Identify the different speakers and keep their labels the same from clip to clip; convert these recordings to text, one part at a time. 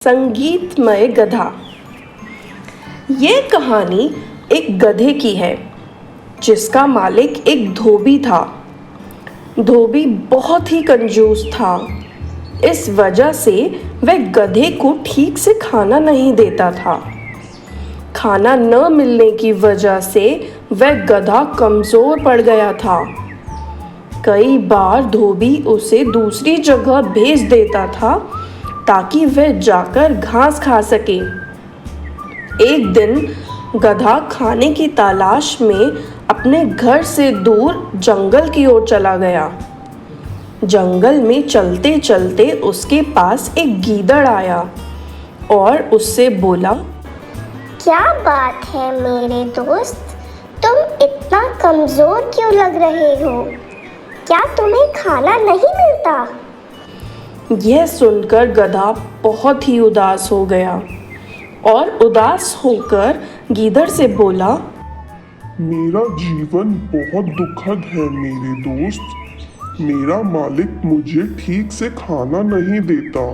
Speaker 1: संगीतमय गधा। ये कहानी एक गधे की है जिसका मालिक एक धोबी था। धोबी बहुत ही कंजूस था। इस वजह से वह गधे को ठीक से खाना नहीं देता था। खाना न मिलने की वजह से वह गधा कमज़ोर पड़ गया था। कई बार धोबी उसे दूसरी जगह भेज देता था ताकि वह जाकर घास खा सके। एक दिन गधा खाने की तलाश में अपने घर से दूर जंगल की ओर चला गया। जंगल में चलते चलते उसके पास एक गीदड़ आया और उससे बोला,
Speaker 2: क्या बात है मेरे दोस्त, तुम इतना कमज़ोर क्यों लग रहे हो? क्या तुम्हें खाना नहीं मिलता?
Speaker 1: यह सुनकर गधा बहुत ही उदास हो गया और उदास होकर गीदड़ से बोला,
Speaker 3: मेरा जीवन बहुत दुखद है मेरे दोस्त। मेरा मालिक मुझे ठीक से खाना नहीं देता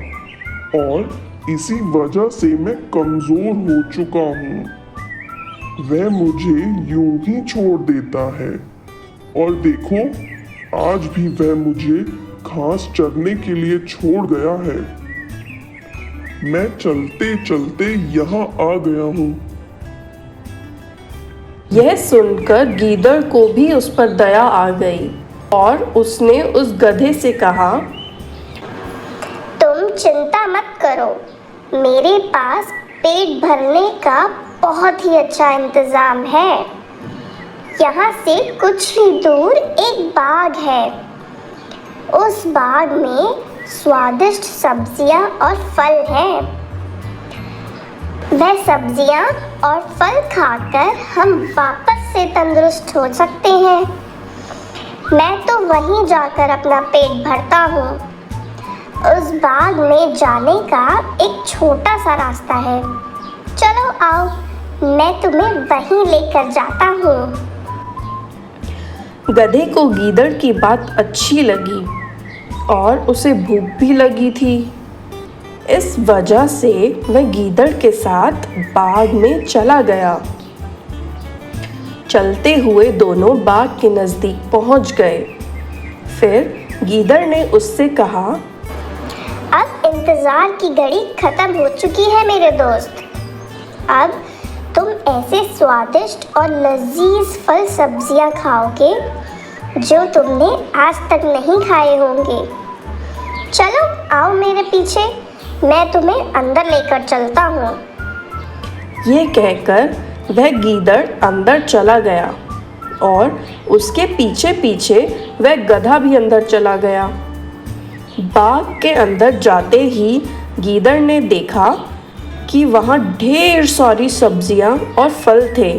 Speaker 3: और इसी वजह से मैं कमज़ोर हो चुका हूँ। वह मुझे यूं ही छोड़ देता है और देखो, आज भी वह मुझे घास चरने के लिए छोड़ गया है। मैं चलते चलते यहाँ आ गया हूँ।
Speaker 1: यह सुनकर गीदड़ को भी उस पर दया आ गई और उसने उस गधे से कहा,
Speaker 2: तुम चिंता मत करो, मेरे पास पेट भरने का बहुत ही अच्छा इंतज़ाम है। यहाँ से कुछ ही दूर एक बाग है। उस बाग में स्वादिष्ट सब्जियां और फल हैं। वह सब्जियां और फल खाकर हम वापस से तंदुरुस्त हो सकते हैं। मैं तो वहीं जाकर अपना पेट भरता हूँ। उस बाग में जाने का एक छोटा सा रास्ता है। चलो आओ, मैं तुम्हें वहीं लेकर जाता हूँ।
Speaker 1: गधे को गीदड़ की बात अच्छी लगी और उसे भूख भी लगी थी। इस वजह से वह गीदड़ के साथ बाग में चला गया। चलते हुए दोनों बाग के नज़दीक पहुंच गए। फिर गीदड़ ने उससे कहा,
Speaker 2: अब इंतज़ार की घड़ी ख़त्म हो चुकी है मेरे दोस्त। अब तुम ऐसे स्वादिष्ट और लजीज फल सब्जियां खाओगे जो तुमने आज तक नहीं खाए होंगे। चलो आओ मेरे पीछे, मैं तुम्हें अंदर लेकर चलता हूँ।
Speaker 1: ये कहकर वह गीदड़ अंदर चला गया और उसके पीछे पीछे वह गधा भी अंदर चला गया। बाग के अंदर जाते ही गीदड़ ने देखा कि वहाँ ढेर सारी सब्जियाँ और फल थे।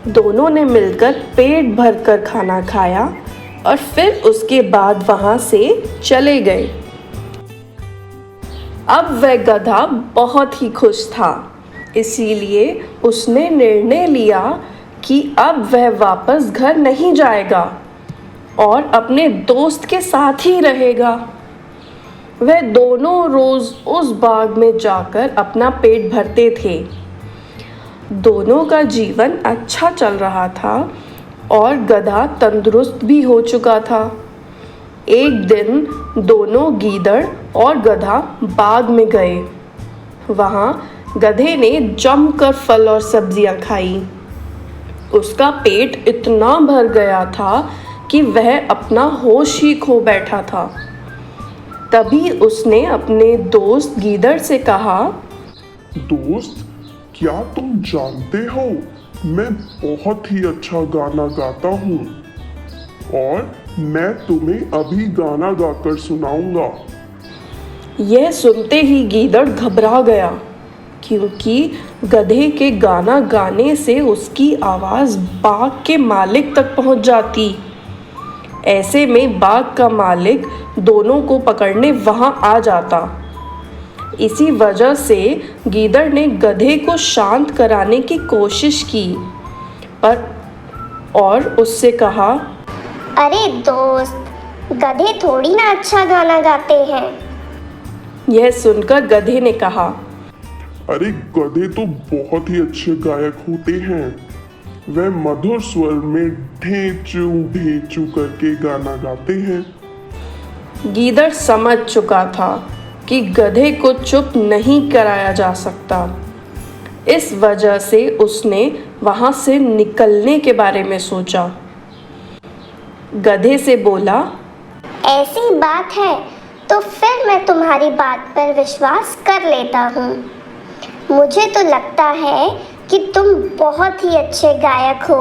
Speaker 1: दोनों ने मिलकर पेट भरकर खाना खाया और फिर उसके बाद वहाँ से चले गए। अब वह गधा बहुत ही खुश था, इसीलिए उसने निर्णय लिया कि अब वह वापस घर नहीं जाएगा और अपने दोस्त के साथ ही रहेगा। वह दोनों रोज उस बाग में जाकर अपना पेट भरते थे। दोनों का जीवन अच्छा चल रहा था और गधा तंदुरुस्त भी हो चुका था। एक दिन दोनों गीदड़ और गधा बाग में गए। वहाँ गधे ने जमकर फल और सब्जियाँ खाई। उसका पेट इतना भर गया था कि वह अपना होश ही खो बैठा था। तभी उसने अपने दोस्त गीदड़ से कहा,
Speaker 3: दोस्त, क्या तुम जानते हो, मैं बहुत ही अच्छा गाना गाता हूँ और मैं तुम्हें अभी गाना गाकर सुनाऊंगा।
Speaker 1: यह सुनते ही गीदड़ घबरा गया क्योंकि गधे के गाना गाने से उसकी आवाज़ बाग के मालिक तक पहुंच जाती। ऐसे में बाग का मालिक दोनों को पकड़ने वहां आ जाता। इसी वजह से गीदड़ ने गधे को शांत कराने की कोशिश की और उससे कहा,
Speaker 2: अरे दोस्त, गधे थोड़ी ना अच्छा गाना गाते हैं।
Speaker 1: यह सुनकर गधे ने कहा,
Speaker 3: अरे गधे तो बहुत ही अच्छे गायक होते हैं। वह मधुर स्वर में ढेंचू ढेंचू करके गाना गाते हैं।
Speaker 1: गीदड़ समझ चुका था कि गधे को चुप नहीं कराया जा सकता। इस वजह से उसने वहां से निकलने के बारे में सोचा। गधे से बोला,
Speaker 2: ऐसी बात है तो फिर मैं तुम्हारी बात पर विश्वास कर लेता हूँ। मुझे तो लगता है कि तुम बहुत ही अच्छे गायक हो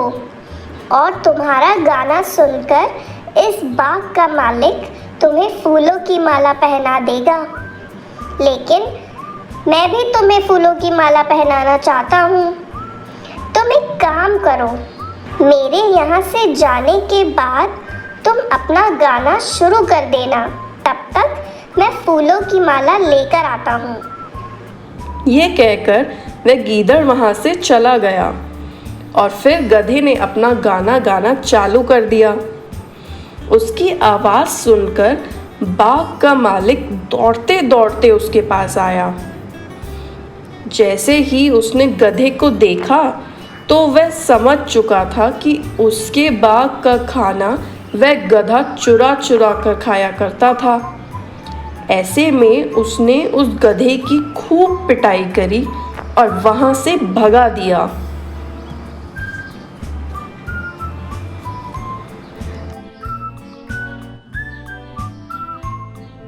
Speaker 2: और तुम्हारा गाना सुनकर इस बाग का मालिक तुम्हें फूलों की माला पहना देगा। लेकिन मैं भी तुम्हें फूलों की माला पहनाना चाहता हूँ। तुम एक काम करो, मेरे यहाँ से जाने के बाद तुम अपना गाना शुरू कर देना। तब तक मैं फूलों की माला लेकर आता हूँ।
Speaker 1: ये कहकर वह गीदड़ वहां से चला गया और फिर गधे ने अपना गाना गाना चालू कर दिया। उसकी आवाज़ सुनकर बाग का मालिक दौड़ते दौड़ते उसके पास आया। जैसे ही उसने गधे को देखा तो वह समझ चुका था कि उसके बाग का खाना वह गधा चुरा चुरा कर खाया करता था। ऐसे में उसने उस गधे की खूब पिटाई करी और वहाँ से भगा दिया।